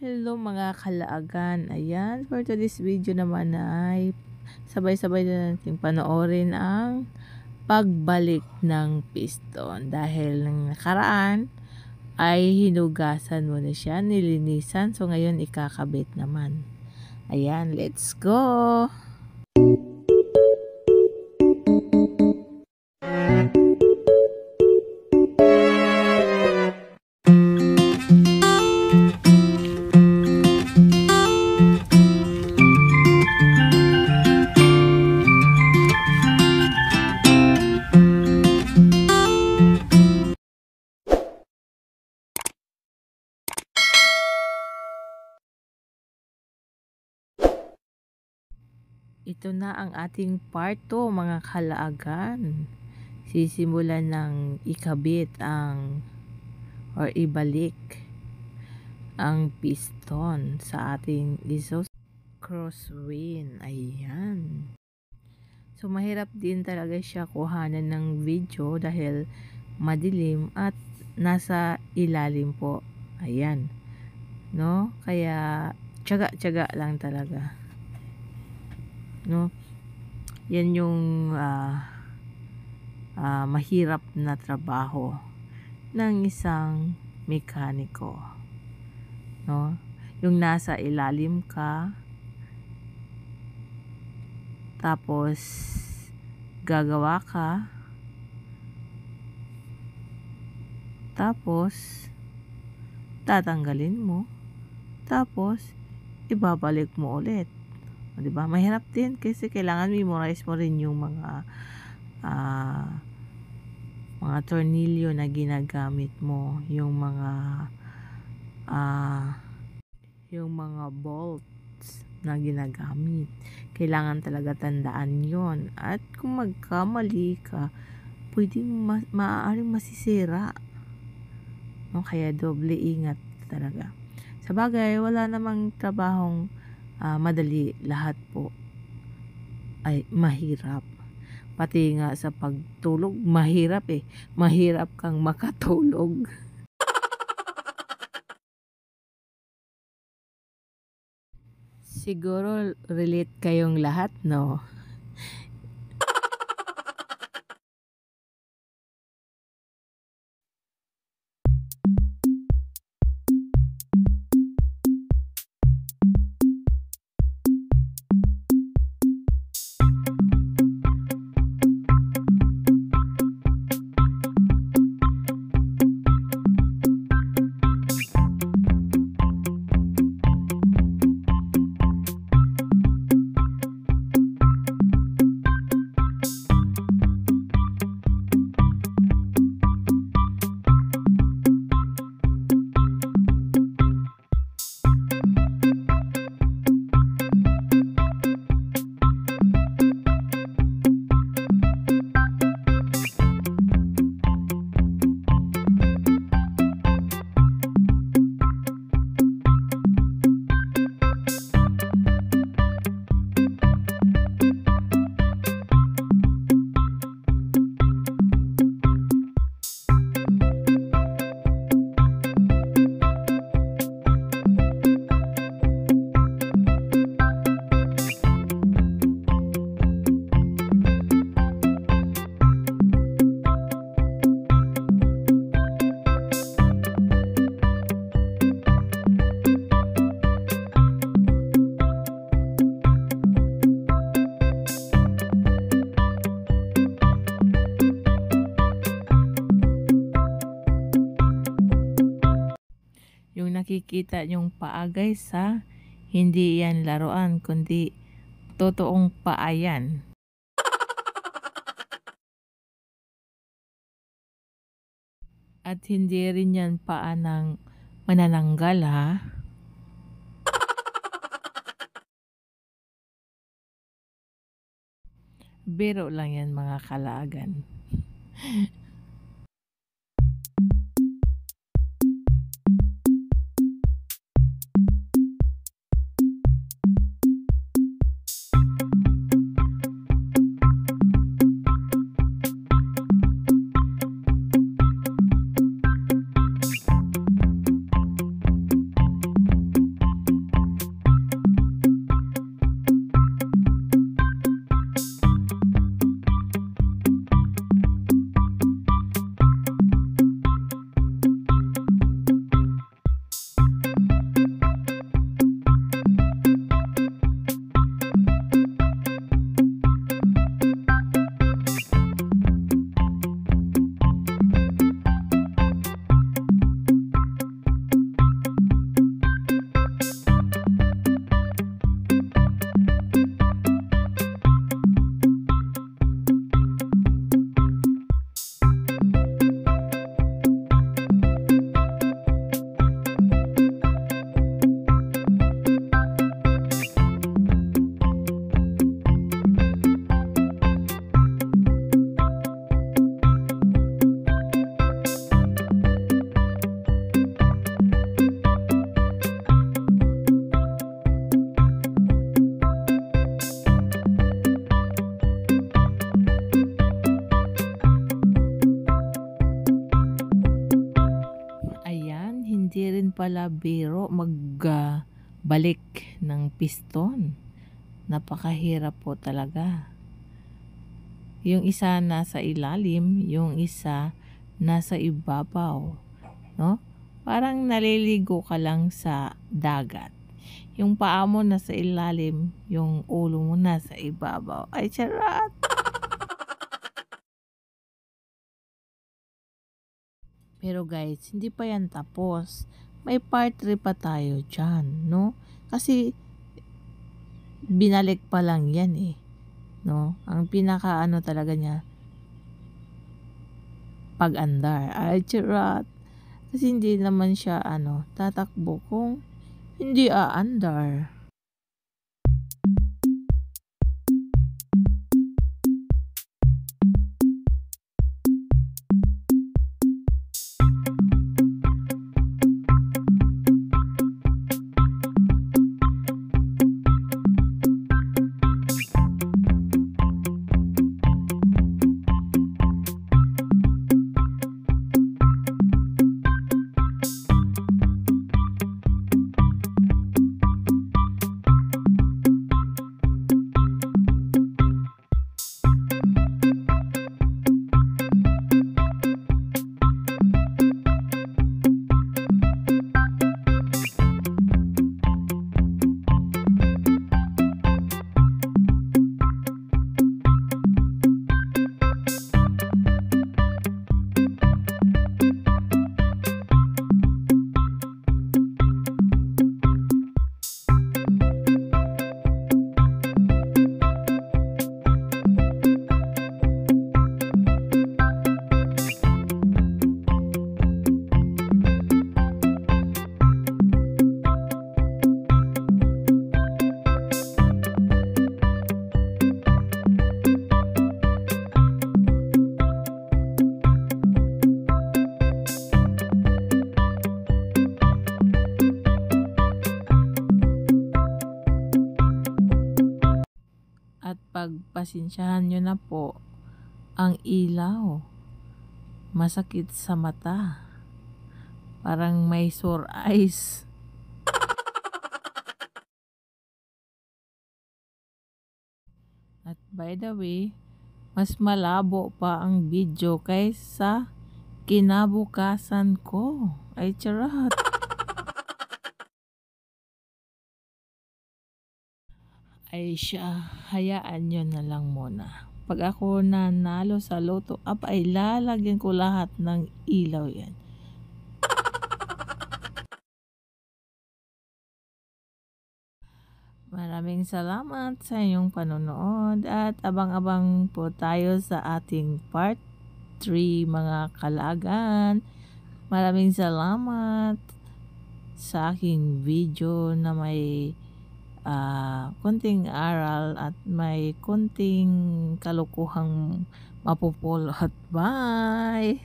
Hello mga kalaagan. Ayan, for today's video naman ay sabay-sabay na natin panoorin ang pagbalik ng piston. Dahil ng nakaraan ay hinugasan mo na siya, nilinisan. So ngayon ikakabit naman. Ayan, let's go! Ito na ang ating part 2 mga kalaagan. Sisimulan ng ikabit or ibalik ang piston sa ating exhaust crosswind. Ayan. So mahirap din talaga siya kuhanan ng video dahil madilim at nasa ilalim po. Ayan. No? Kaya tiyaga-tiyaga lang talaga. No, yan yung mahirap na trabaho ng isang mekaniko, no, yung nasa ilalim ka tapos gagawa ka tapos tatanggalin mo tapos ibabalik mo ulit. Diba? Mahirap din kasi kailangan memorize mo rin yung mga tornilyo na ginagamit mo, yung mga bolts na ginagamit. Kailangan talaga tandaan yon. At kung magkamali ka, pwedeng maaaring masisira. No? Kaya doble ingat talaga. Sa bagay, wala namang trabahong madali, lahat po ay mahirap. Pati nga sa pagtulog, mahirap eh. Mahirap kang makatulog. Siguro relate kayong lahat, no? Yung nakikita yung paa guys ha, hindi yan laruan kundi totoong paa yan. At hindi rin yan paa ng manananggal ha. Biro lang yan mga kalaagan. pala biro balik ng piston. Napakahirap po talaga. Yung isa nasa ilalim, yung isa nasa ibabaw, no? Parang naliligo ka lang sa dagat. Yung paa mo nasa ilalim, yung ulo mo nasa ibabaw. Ay, charot! Pero guys, hindi pa yan tapos. May part 3 pa tayo dyan, no? Kasi binalik pa lang yan eh, no? Ang pinaka ano talaga niya, pag-andar. Ay, charot! Kasi hindi naman siya tatakbo kung hindi aandar. At pagpasensyahan nyo na po, ang ilaw, masakit sa mata. Parang may sore eyes. At by the way, mas malabo pa ang video kaysa kinabukasan ko. Ay, charot! Ay siya, hayaan nyo na lang muna. Pag ako nanalo sa loto up, ay lalagyan ko lahat ng ilaw yan. Maraming salamat sa inyong panonood at abang-abang po tayo sa ating part 3 mga kalagan. Maraming salamat sa aking video na may konting aral at may konting kalukuhang mapupulot. Bye!